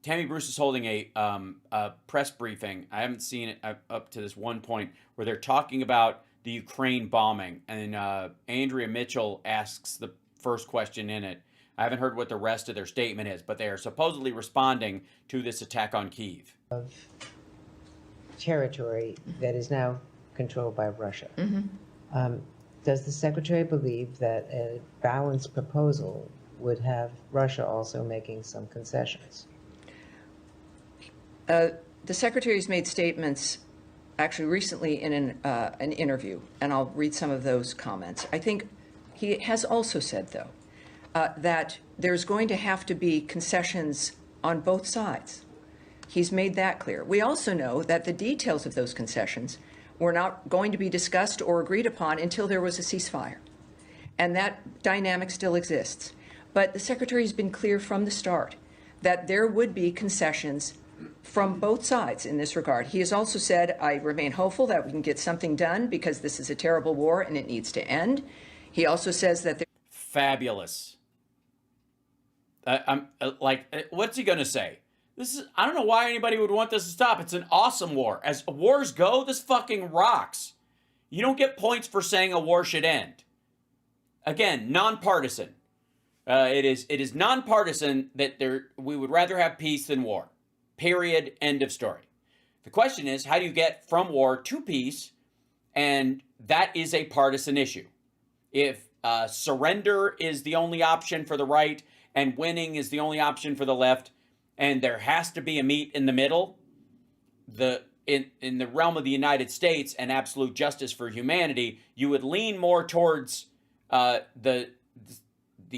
Tammy Bruce is holding a press briefing. I haven't seen it up to this one point where they're talking about the Ukraine bombing, and Andrea Mitchell asks the first question in it. I haven't heard what the rest of their statement is, but they are supposedly responding to this attack on Kyiv. Of territory that is now controlled by Russia. Does the Secretary believe that a balanced proposal would have Russia also making some concessions? The Secretary's made statements actually recently in an interview, and I'll read some of those comments. I think he has also said, though, that there's going to have to be concessions on both sides. He's made that clear. We also know that the details of those concessions were not going to be discussed or agreed upon until there was a ceasefire. And that dynamic still exists. But the Secretary's been clear from the start that there would be concessions from both sides in this regard. He has also said, I remain hopeful that we can get something done because this is a terrible war and it needs to end. He also says that fabulous. I'm like, what's he going to say? I don't know why anybody would want this to stop. It's an awesome war. As wars go, this fucking rocks. You don't get points for saying a war should end. Again, nonpartisan. It is nonpartisan that we would rather have peace than war. Period. End of story. The question is, how do you get from war to peace? And that is a partisan issue. If surrender is the only option for the right and winning is the only option for the left, and there has to be a meet in the middle, in the realm of the United States and absolute justice for humanity, you would lean more towards the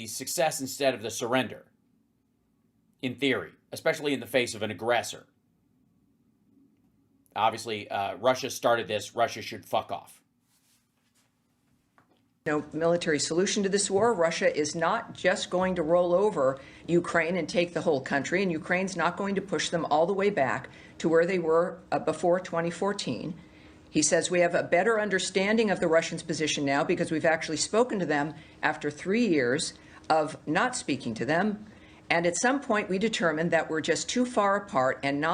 success instead of the surrender, in theory, especially in the face of an aggressor. Obviously, Russia started this. Russia should fuck off. no military solution to this war. Russia is not just going to roll over Ukraine and take the whole country, and Ukraine's not going to push them all the way back to where they were before 2014. He says we have a better understanding of the Russians' position now because we've actually spoken to them after 3 years of not speaking to them. And at some point we determined that we're just too far apart and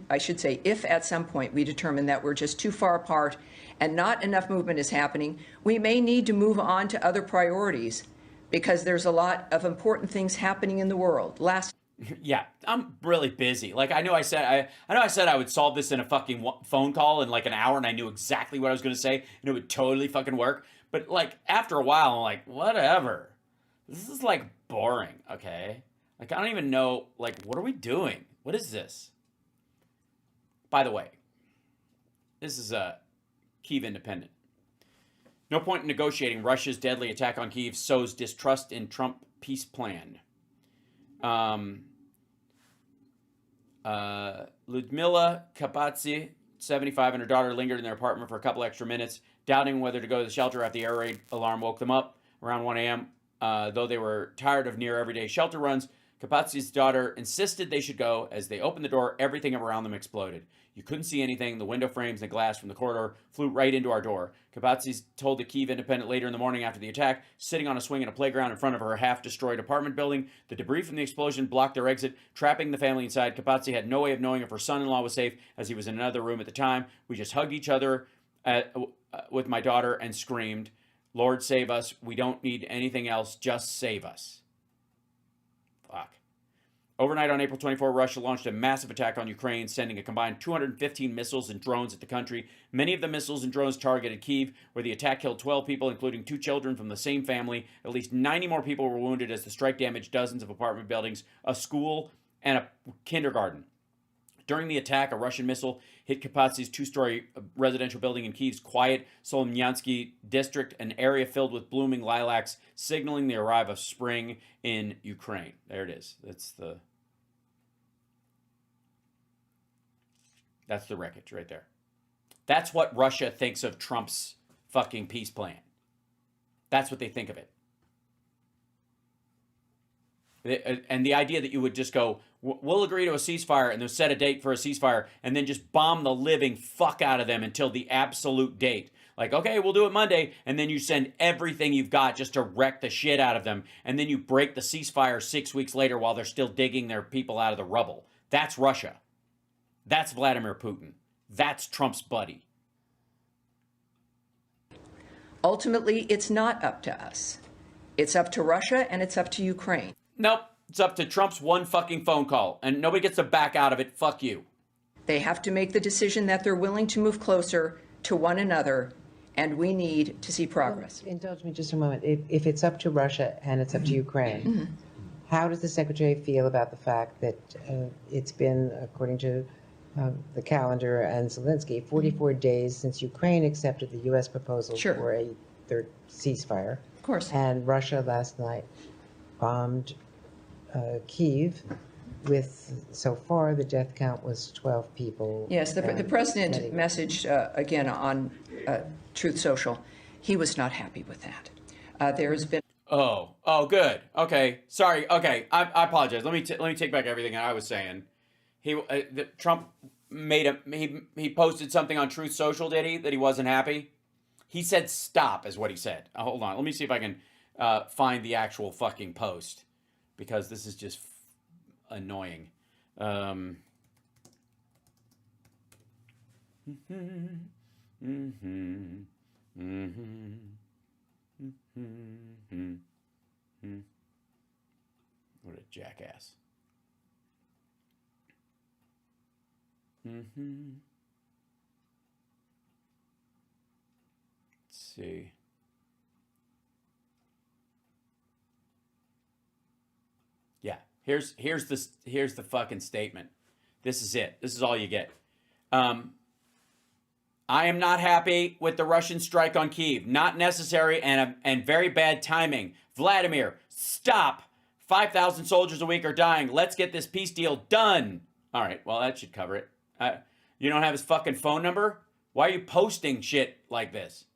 I should say, if at some point we determine that we're just too far apart and not enough movement is happening, we may need to move on to other priorities because there's a lot of important things happening in the world. Yeah, I'm really busy. Like, I know I said I would solve this in a fucking phone call in like an hour, and I knew exactly what I was going to say, and it would totally fucking work. But like after a while, I'm like, whatever. This is like boring. Okay, like I don't even know. Like, what are we doing? What is this? By the way, this is a Kyiv Independent. No point in negotiating. Russia's deadly attack on Kyiv sows distrust in Trump peace plan. Ludmila Kapatsi, 75, and her daughter lingered in their apartment for a couple extra minutes, doubting whether to go to the shelter after the air raid alarm woke them up around 1 a.m. Though they were tired of near everyday shelter runs, Kapatsi's daughter insisted they should go. As they opened the door, everything around them exploded. You couldn't see anything. The window frames and glass from the corridor flew right into our door. Kapatsi's told the Kyiv Independent later in the morning after the attack, sitting on a swing in a playground in front of her half-destroyed apartment building. The debris from the explosion blocked their exit, trapping the family inside. Kapatsi had no way of knowing if her son-in-law was safe, as he was in another room at the time. We just hugged each other with my daughter and screamed, "Lord, save us. We don't need anything else. Just save us." Fuck. Overnight on April 24, Russia launched a massive attack on Ukraine, sending a combined 215 missiles and drones at the country. Many of the missiles and drones targeted Kyiv, where the attack killed 12 people, including 2 children from the same family. At least 90 more people were wounded as the strike damaged dozens of apartment buildings, a school, and a kindergarten. During the attack, a Russian missile hit Kapatsi's 2-story residential building in Kyiv's quiet Solomyansky district, an area filled with blooming lilacs, signaling the arrival of spring in Ukraine. There it is. That's the wreckage right there. That's what Russia thinks of Trump's fucking peace plan. That's what they think of it. And the idea that you would just go, we'll agree to a ceasefire and then set a date for a ceasefire and then just bomb the living fuck out of them until the absolute date. Like, okay, we'll do it Monday. And then you send everything you've got just to wreck the shit out of them. And then you break the ceasefire 6 weeks later while they're still digging their people out of the rubble. That's Russia. That's Vladimir Putin. That's Trump's buddy. Ultimately, it's not up to us. It's up to Russia and it's up to Ukraine. Nope. It's up to Trump's one fucking phone call, and nobody gets to back out of it. Fuck you. They have to make the decision that they're willing to move closer to one another, and we need to see progress. Indulge me just a moment. If it's up to Russia and it's up to Ukraine, how does the Secretary feel about the fact that it's been, according to the calendar and Zelensky, 44 days since Ukraine accepted the U.S. proposal for a third ceasefire? Of course. And Russia last night bombed Kyiv with, so far, the death count was 12 people. Yes, the president messaged, again, on Truth Social. He was not happy with that. There has been... Oh, good. Okay, sorry. Okay, I apologize. Let me take back everything I was saying. Trump he posted something on Truth Social, did he? That he wasn't happy? He said stop is what he said. Hold on. Let me see if I can find the actual fucking post, because this is just annoying. What a jackass. Let's see. Yeah, here's the fucking statement. This is it. This is all you get. I am not happy with the Russian strike on Kyiv. Not necessary and very bad timing. Vladimir, stop. 5,000 soldiers a week are dying. Let's get this peace deal done. All right, well, that should cover it. You don't have his fucking phone number? Why are you posting shit like this?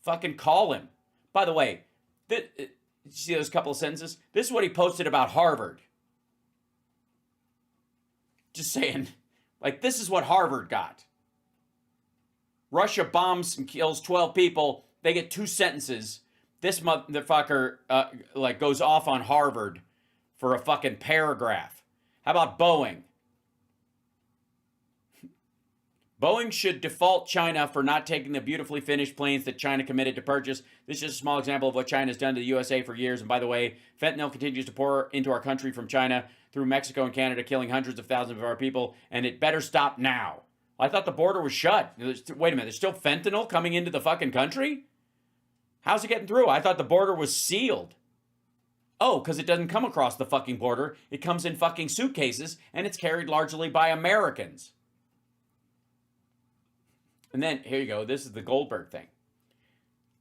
Fucking call him. By the way, did you see those couple of sentences? This is what he posted about Harvard. Just saying. Like, this is what Harvard got. Russia bombs and kills 12 people. They get 2 sentences. This motherfucker goes off on Harvard for a fucking paragraph. How about Boeing? Boeing should default China for not taking the beautifully finished planes that China committed to purchase. This is just a small example of what China has done to the USA for years. And by the way, fentanyl continues to pour into our country from China through Mexico and Canada, killing hundreds of thousands of our people. And it better stop now. I thought the border was shut. Wait a minute, there's still fentanyl coming into the fucking country? How's it getting through? I thought the border was sealed. Oh, because it doesn't come across the fucking border. It comes in fucking suitcases, and it's carried largely by Americans. And then, here you go, this is the Goldberg thing.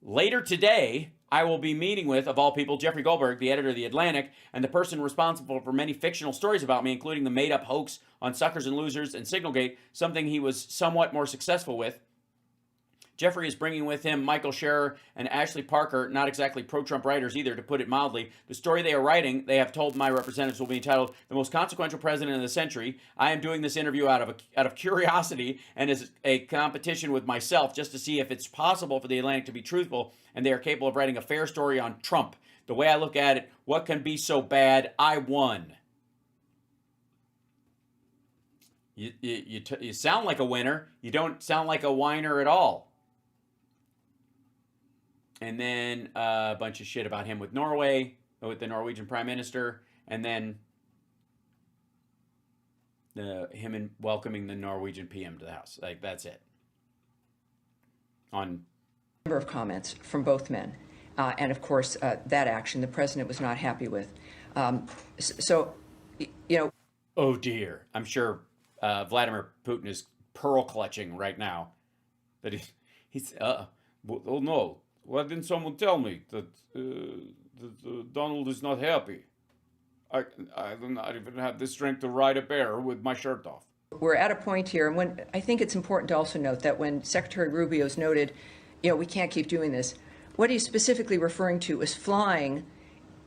Later today, I will be meeting with, of all people, Jeffrey Goldberg, the editor of The Atlantic, and the person responsible for many fictional stories about me, including the made-up hoax on Suckers and Losers and Signalgate, something he was somewhat more successful with. Jeffrey is bringing with him Michael Scherer and Ashley Parker, not exactly pro-Trump writers either, to put it mildly. The story they are writing, they have told my representatives, will be entitled "The Most Consequential President of the Century." I am doing this interview out of curiosity and as a competition with myself, just to see if it's possible for The Atlantic to be truthful and they are capable of writing a fair story on Trump. The way I look at it, what can be so bad? I won. You sound like a winner. You don't sound like a whiner at all. And then a bunch of shit about him with Norway, with the Norwegian Prime Minister, and then him welcoming the Norwegian PM to the House. Like, that's it. On number of comments from both men. And of course, that action the president was not happy with. So, you know. Oh, dear. I'm sure Vladimir Putin is pearl clutching right now. That he's oh, no. Why didn't someone tell me that Donald is not happy? I do not even have the strength to ride a bear with my shirt off. We're at a point here, and when I think it's important to also note that when Secretary Rubio's noted, you know, we can't keep doing this, what he's specifically referring to is flying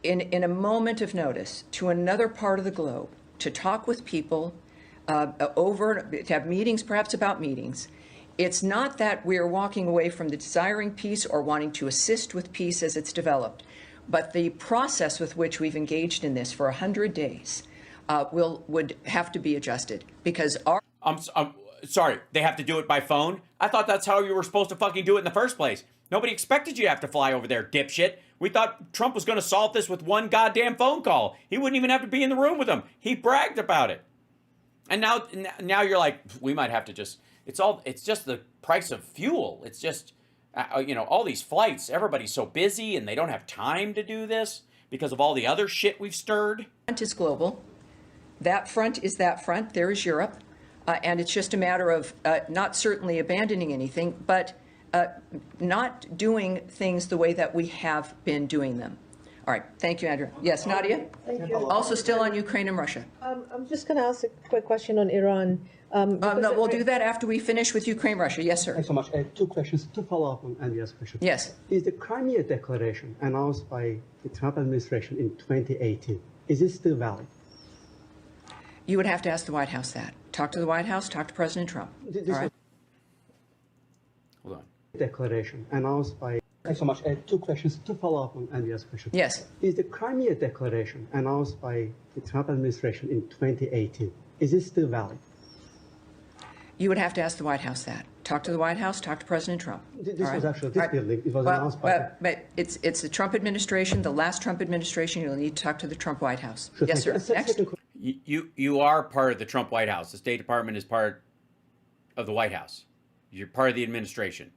in a moment of notice to another part of the globe to talk with people, to have meetings, perhaps about meetings. It's not that we're walking away from the desiring peace or wanting to assist with peace as it's developed, but the process with which we've engaged in this for 100 days would have to be adjusted because our. I'm sorry, they have to do it by phone? I thought that's how you were supposed to fucking do it in the first place. Nobody expected you to have to fly over there, dipshit. We thought Trump was going to solve this with one goddamn phone call. He wouldn't even have to be in the room with them. He bragged about it. And now you're like, we might have to just, it's just the price of fuel. It's just, all these flights, everybody's so busy and they don't have time to do this because of all the other shit we've stirred. Front is global. That front is that front. There is Europe. And it's just a matter of not certainly abandoning anything, but not doing things the way that we have been doing them. All right. Thank you, Andrew. Yes, Nadia? Thank you. Also still on Ukraine and Russia. I'm just going to ask a quick question on Iran. No, we'll do that after we finish with Ukraine, Russia. Yes, sir. Thanks so much. Two questions to follow up on Andrea's question. Yes. Is the Crimea Declaration announced by the Trump administration in 2018, is it still valid? You would have to ask the White House that. Talk to the White House, talk to President Trump. This All right. Hold on. Declaration announced by. Thanks so much. Two questions to follow up on Andrea's question. Yes. Is the Crimea Declaration announced by the Trump administration in 2018, is it still valid? You would have to ask the White House that. Talk to the White House, talk to President Trump. This All was right. actually, this building, it was announced by. But it's the Trump administration, the last Trump administration. You'll need to talk to the Trump White House. Sure, Yes, sir. thank you. Next. You are part of the Trump White House. The State Department is part of the White House. You're part of the administration.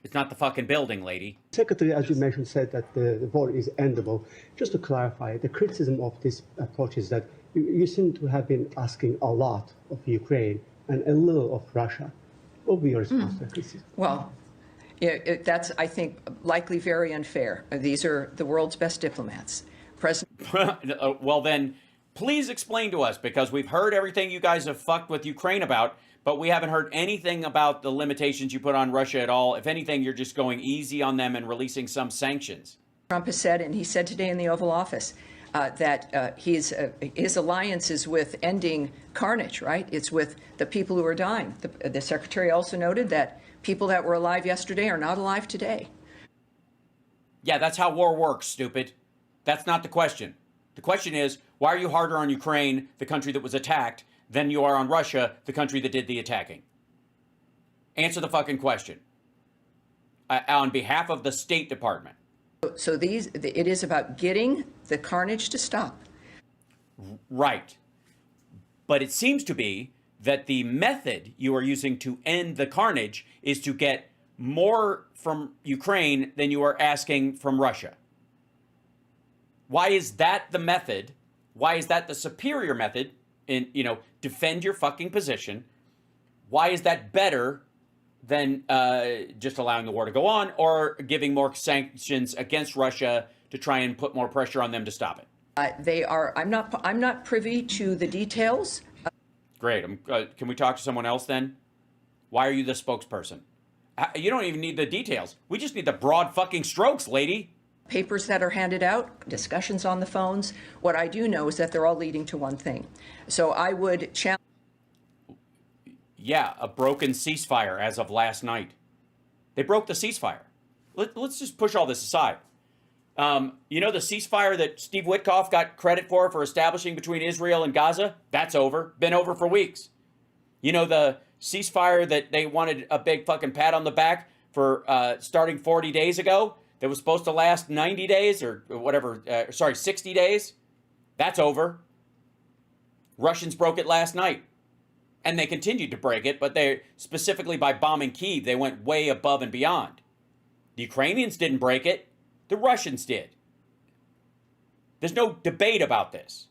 It's not the fucking building, lady. Secretary, as you mentioned, said that the war is endable. Just to clarify, the criticism of this approach is that you seem to have been asking a lot of Ukraine and a little of Russia. What will be your response to that criticism? Well, that's, I think, likely very unfair. These are the world's best diplomats. President. Well, then, please explain to us, because we've heard everything you guys have fucked with Ukraine about, but we haven't heard anything about the limitations you put on Russia at all. If anything, you're just going easy on them and releasing some sanctions. Trump has said, and he said today in the Oval Office, that his alliance is with ending carnage, right? It's with the people who are dying. The Secretary also noted that people that were alive yesterday are not alive today. Yeah, that's how war works, stupid. That's not the question. The question is, why are you harder on Ukraine, the country that was attacked, than you are on Russia, the country that did the attacking? Answer the fucking question. On behalf of the State Department. So it is about getting the carnage to stop. Right. But it seems to be that the method you are using to end the carnage is to get more from Ukraine than you are asking from Russia. Why is that the method? Why is that the superior method? In, defend your fucking position. Why is that better than just allowing the war to go on or giving more sanctions against Russia to try and put more pressure on them to stop it? I'm not privy to the details. Great. Can we talk to someone else then? Why are you the spokesperson? You don't even need the details. We just need the broad fucking strokes, lady. Papers that are handed out, discussions on the phones. What I do know is that they're all leading to one thing. So I would challenge. Yeah, a broken ceasefire as of last night. They broke the ceasefire. Let's just push all this aside. The ceasefire that Steve Witkoff got credit for establishing between Israel and Gaza? That's over. Been over for weeks. The ceasefire that they wanted a big fucking pat on the back for starting 40 days ago? That was supposed to last 90 days or whatever, 60 days. That's over. Russians broke it last night. And they continued to break it, but they specifically by bombing Kyiv, they went way above and beyond. The Ukrainians didn't break it. The Russians did. There's no debate about this.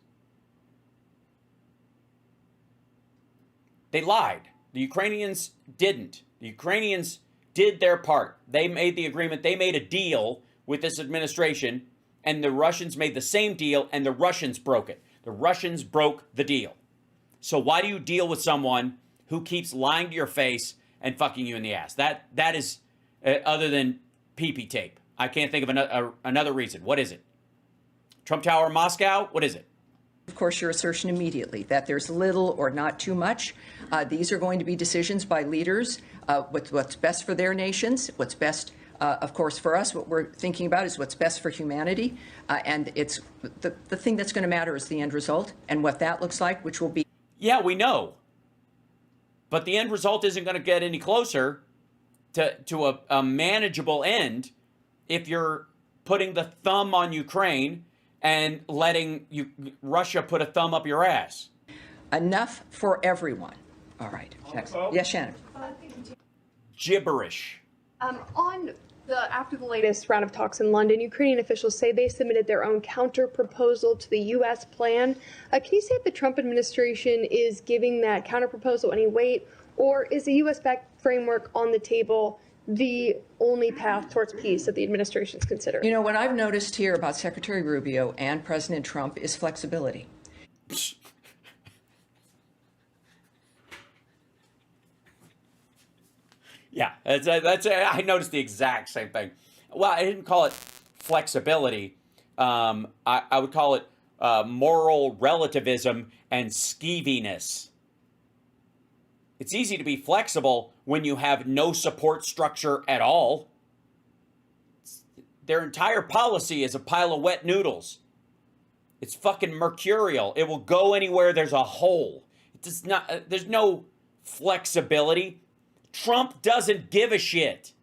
They lied. The Ukrainians didn't. The Ukrainians did their part. They made the agreement. They made a deal with this administration, and the Russians made the same deal, and the Russians broke it. The Russians broke the deal. So why do you deal with someone who keeps lying to your face and fucking you in the ass? That is, other than pee-pee tape. I can't think of another reason. What is it? Trump Tower, Moscow? What is it? Of course, your assertion immediately that there's little or not too much. These are going to be decisions by leaders with what's best for their nations, what's best Of course, for us, what we're thinking about is what's best for humanity, and it's the thing that's going to matter is the end result and what that looks like, which will be. Yeah, we know. But the end result isn't going to get any closer to a manageable end if you're putting the thumb on Ukraine and letting Russia put a thumb up your ass. Enough for everyone. All right. Next. Yes, Shannon. Gibberish. After the latest round of talks in London, Ukrainian officials say they submitted their own counter proposal to the U.S. plan. Can you say if the Trump administration is giving that counter proposal any weight, or is the U.S.-backed framework on the table the only path towards peace that the administration is considering? You know, what I've noticed here about Secretary Rubio and President Trump is flexibility. Yeah, I noticed the exact same thing. Well, I didn't call it flexibility. I would call it moral relativism and skeeviness. It's easy to be flexible when you have no support structure at all. Their entire policy is a pile of wet noodles. It's fucking mercurial. It will go anywhere there's a hole. It does not. There's no flexibility. Trump doesn't give a shit.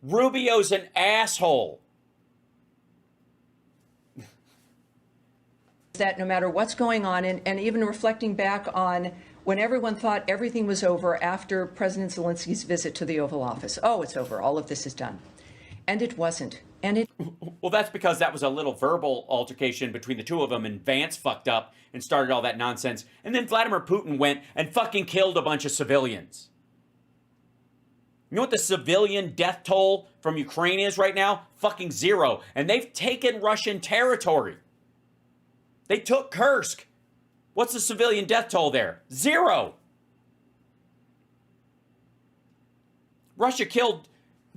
Rubio's an asshole. That no matter what's going on, and even reflecting back on when everyone thought everything was over after President Zelensky's visit to the Oval Office. Oh, it's over. All of this is done. And it wasn't. Well, that's because that was a little verbal altercation between the two of them, and Vance fucked up and started all that nonsense. And then Vladimir Putin went and fucking killed a bunch of civilians. You know what the civilian death toll from Ukraine is right now? Fucking 0. And they've taken Russian territory. They took Kursk. What's the civilian death toll there? 0. Russia killed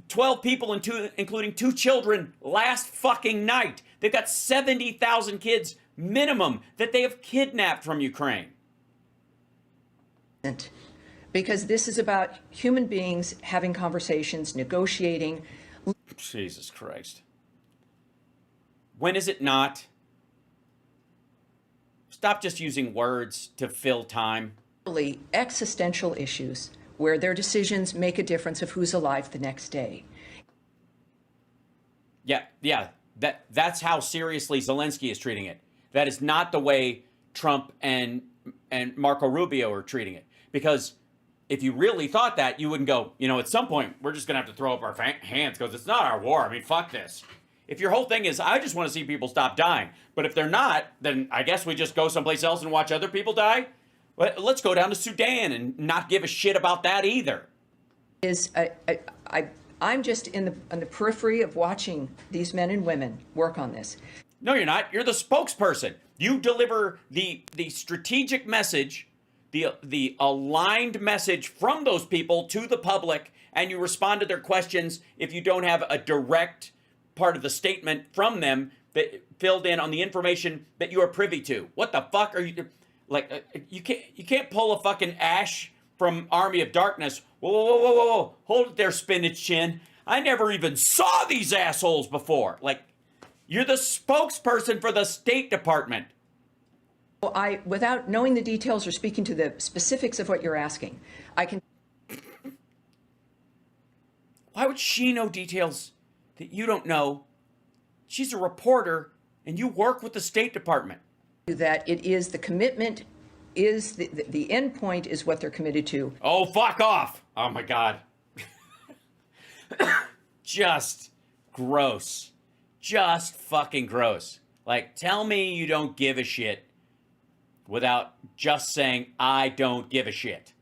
12 people, including 2 children, last fucking night. They've got 70,000 kids minimum that they have kidnapped from Ukraine. Because this is about human beings having conversations, negotiating. Jesus Christ. When is it not? Stop just using words to fill time. Really existential issues where their decisions make a difference of who's alive the next day. Yeah. That's how seriously Zelensky is treating it. That is not the way Trump and Marco Rubio are treating it. Because if you really thought that, you wouldn't go, at some point, we're just going to have to throw up our hands because it's not our war. I mean, fuck this. If your whole thing is, I just want to see people stop dying. But if they're not, then I guess we just go someplace else and watch other people die. Let's go down to Sudan and not give a shit about that either. I'm just in the periphery of watching these men and women work on this. No, you're not. You're the spokesperson. You deliver the strategic message, the aligned message from those people to the public, and you respond to their questions if you don't have a direct part of the statement from them that filled in on the information that you are privy to. What the fuck are you like? You can't pull a fucking Ash from Army of Darkness. Whoa. Hold it there, spinach chin. I never even saw these assholes before. Like, you're the spokesperson for the State Department. Well, without knowing the details or speaking to the specifics of what you're asking, I can. Why would she know details that you don't know? She's a reporter, and you work with the State Department. That it is the commitment, is the end point is what they're committed to. Oh, fuck off. Oh, my God. Just gross. Just fucking gross. Like, tell me you don't give a shit without just saying, I don't give a shit.